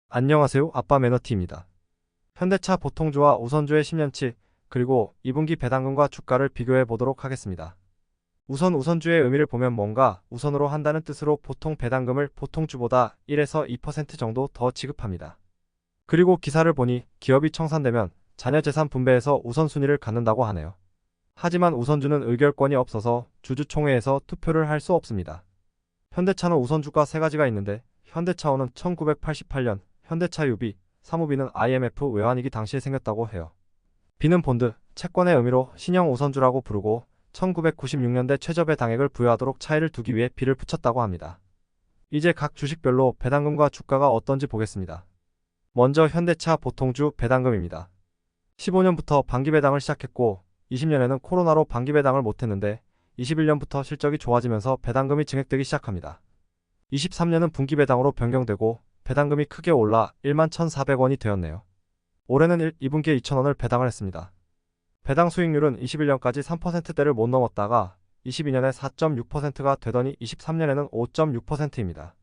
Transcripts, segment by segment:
안녕하세요. 아빠 매너티입니다. 현대차 보통주와 우선주의 10년치 그리고 2분기 배당금과 주가를 비교해 보도록 하겠습니다. 우선 우선주의 의미를 보면 뭔가 우선으로 한다는 뜻으로 보통 배당금을 보통주보다 1에서 2% 정도 더 지급합니다. 그리고 기사를 보니 기업이 청산되면 자녀 재산 분배에서 우선순위를 갖는다고 하네요. 하지만 우선주는 의결권이 없어서 주주총회에서 투표를 할 수 없습니다. 현대차는 우선주가 3가지가 있는데 현대차원은 1988년, 현대차 유비, 사무비는 IMF 외환위기 당시에 생겼다고 해요. 비는 본드, 채권의 의미로 신형 우선주라고 부르고 1996년대 최저 배당액을 부여하도록 차이를 두기 위해 비를 붙였다고 합니다. 이제 각 주식별로 배당금과 주가가 어떤지 보겠습니다. 먼저 현대차 보통주 배당금입니다. 15년부터 반기 배당을 시작했고 20년에는 코로나로 반기 배당을 못했는데 21년부터 실적이 좋아지면서 배당금이 증액되기 시작합니다. 23년은 분기 배당으로 변경되고 배당금이 크게 올라 11,400원이 되었네요. 올해는 2분기에 2,000원을 배당을 했습니다. 배당 수익률은 21년까지 3%대를 못 넘었다가 22년에 4.6%가 되더니 23년에는 5.6%입니다.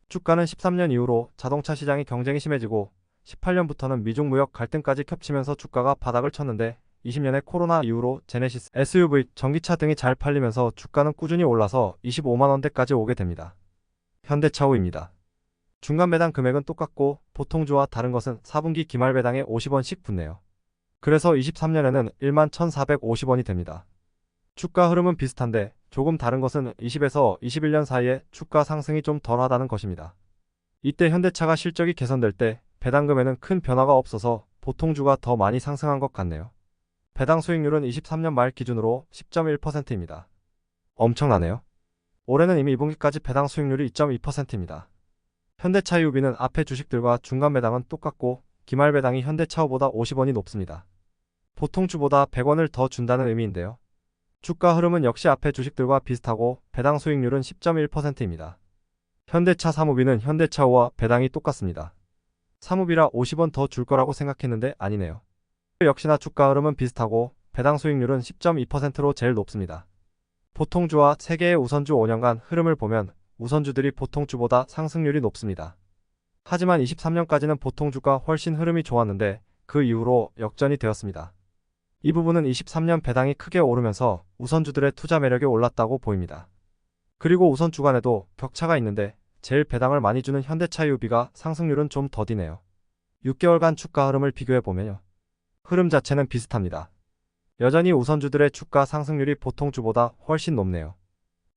주가는 13년 이후로 자동차 시장이 경쟁이 심해지고 18년부터는 미중 무역 갈등까지 겹치면서 주가가 바닥을 쳤는데 20년에 코로나 이후로 제네시스, SUV, 전기차 등이 잘 팔리면서 주가는 꾸준히 올라서 25만원대까지 오게 됩니다. 현대차후입니다. 중간 배당 금액은 똑같고 보통주와 다른 것은 4분기 기말 배당에 50원씩 붙네요. 그래서 23년에는 11,450원이 됩니다. 주가 흐름은 비슷한데 조금 다른 것은 20에서 21년 사이에 주가 상승이 좀 덜하다는 것입니다. 이때 현대차가 실적이 개선될 때 배당금에는 큰 변화가 없어서 보통주가 더 많이 상승한 것 같네요. 배당 수익률은 23년 말 기준으로 10.1%입니다. 엄청나네요. 올해는 이미 2분기까지 배당 수익률이 2.2%입니다. 현대차 유비는 앞에 주식들과 중간 배당은 똑같고 기말 배당이 현대차후보다 50원이 높습니다. 보통주보다 100원을 더 준다는 의미인데요. 주가 흐름은 역시 앞에 주식들과 비슷하고 배당 수익률은 10.1%입니다. 현대차 사무비는 현대차후와 배당이 똑같습니다. 사무비라 50원 더 줄 거라고 생각했는데 아니네요. 역시나 주가 흐름은 비슷하고 배당 수익률은 10.2%로 제일 높습니다. 보통주와 3개의 우선주 5년간 흐름을 보면 우선주들이 보통주보다 상승률이 높습니다. 하지만 23년까지는 보통주가 훨씬 흐름이 좋았는데 그 이후로 역전이 되었습니다. 이 부분은 23년 배당이 크게 오르면서 우선주들의 투자 매력이 올랐다고 보입니다. 그리고 우선 주간에도 격차가 있는데 제일 배당을 많이 주는 현대차 유비가 상승률은 좀 더디네요. 6개월간 주가 흐름을 비교해보면요. 흐름 자체는 비슷합니다. 여전히 우선주들의 주가 상승률이 보통주보다 훨씬 높네요.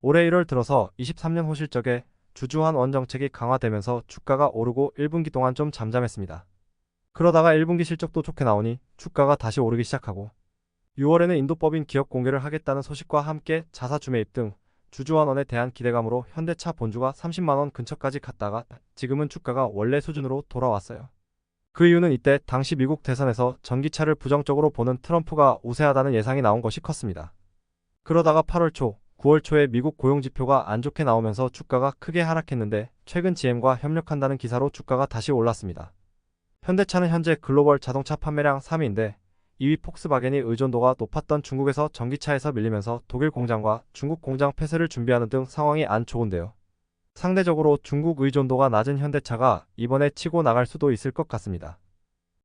올해 1월 들어서 23년 후 실적에 주주환 원정책이 강화되면서 주가가 오르고 1분기 동안 좀 잠잠했습니다. 그러다가 1분기 실적도 좋게 나오니 주가가 다시 오르기 시작하고 6월에는 인도법인 기업 공개를 하겠다는 소식과 함께 자사주 매입 등 주주환원에 대한 기대감으로 현대차 본주가 30만원 근처까지 갔다가 지금은 주가가 원래 수준으로 돌아왔어요. 그 이유는 이때 당시 미국 대선에서 전기차를 부정적으로 보는 트럼프가 우세하다는 예상이 나온 것이 컸습니다. 그러다가 8월 초, 9월 초에 미국 고용지표가 안 좋게 나오면서 주가가 크게 하락했는데 최근 GM과 협력한다는 기사로 주가가 다시 올랐습니다. 현대차는 현재 글로벌 자동차 판매량 3위인데 2위 폭스바겐이 의존도가 높았던 중국에서 전기차에서 밀리면서 독일 공장과 중국 공장 폐쇄를 준비하는 등 상황이 안 좋은데요. 상대적으로 중국 의존도가 낮은 현대차가 이번에 치고 나갈 수도 있을 것 같습니다.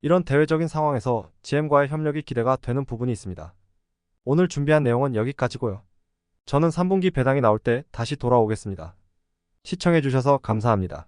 이런 대외적인 상황에서 GM과의 협력이 기대가 되는 부분이 있습니다. 오늘 준비한 내용은 여기까지고요. 저는 3분기 배당이 나올 때 다시 돌아오겠습니다. 시청해주셔서 감사합니다.